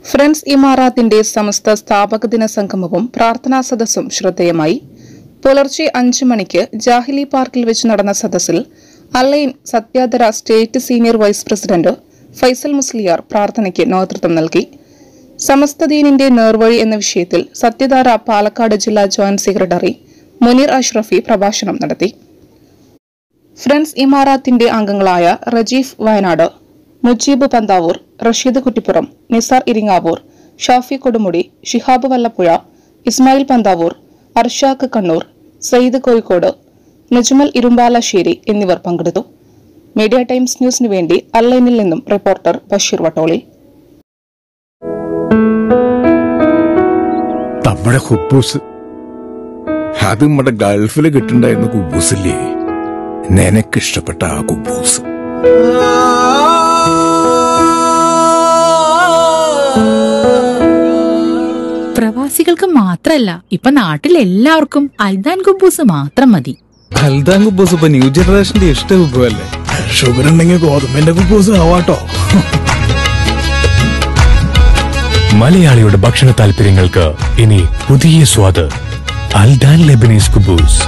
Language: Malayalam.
ഫ്രണ്ട്സ് ഇമാറാത്തിന്റെ സമസ്ത സ്ഥാപക ദിന സംഗമവും പ്രാർത്ഥനാ സദസ്സും ശ്രദ്ധേയമായി. പുലർച്ചെ 5 മണിക്ക് ജാഹിലി പാർക്കിൽ വെച്ച് നടന്ന സദസ്സിൽ അലൈൻ Sathyadhara state senior vice president Faisal Musliyar പ്രാർത്ഥനയ്ക്ക് നേതൃത്വം നൽകി. സമസ്ത ദീനിന്റെ നേർവഴി എന്ന വിഷയത്തിൽ സത്യധാര പാലക്കാട് ജില്ലാ ജോയിന്റ് സെക്രട്ടറി മുനീർ അഷ്റഫി പ്രഭാഷണം നടത്തി. ഫ്രണ്ട്സ് ഇമാറാത്തിന്റെ അംഗങ്ങളായ റജീഫ് വയനാട്, മുജീബ് പന്താവൂർ, റഷീദ് കുറ്റിപ്പുറം, നിസാർ ഇരിങ്ങാവൂർ, ഷാഫി കൊടുമുടി, ഷിഹാബ് വല്ലപ്പുഴ, ഇസ്മായിൽ പന്താവൂർ, അർഷാഖ് കണ്ണൂർ, സയ്യിദ് കോഴിക്കോട്, നജ്മൽ ഇരുമ്പാലശ്ശേരി എന്നിവർ പങ്കെടുത്തു. മീഡിയ ടൈംസ് ന്യൂസിനു വേണ്ടി അല്ലൈനിൽ നിന്നും റിപ്പോർട്ടർ ബഷീർ വട്ടോളി. നമ്മുടെ കുബൂസ് അത് നമ്മുടെ ഗൾഫില് കിട്ടുണ്ടായിരുന്ന കുബൂസില്ലേ, നിനക്കിഷ്ടപ്പെട്ട ആ കുബൂസ്. പ്രവാസികൾക്ക് മാത്രല്ല, ഇപ്പൊ നാട്ടിലെല്ലാവർക്കും അൽദാൻ കുബൂസ് മാത്രം മതി. അൽദാൻ കുബൂസ് ഇപ്പൊ ന്യൂ ജനറേഷന്റെ ഇഷ്ട വിഭവല്ലേ. ഷുഗർ ഉണ്ടെങ്കിൽ ഗോതമ്പിന്റെ കുബൂസ് ആവാട്ടോ. മലയാളിയുടെ ഭക്ഷണ താല്പര്യങ്ങൾക്ക് ഇനി പുതിയ സ്വാദ്. അൽദാൻ ലെബനീസ് കുബൂസ്.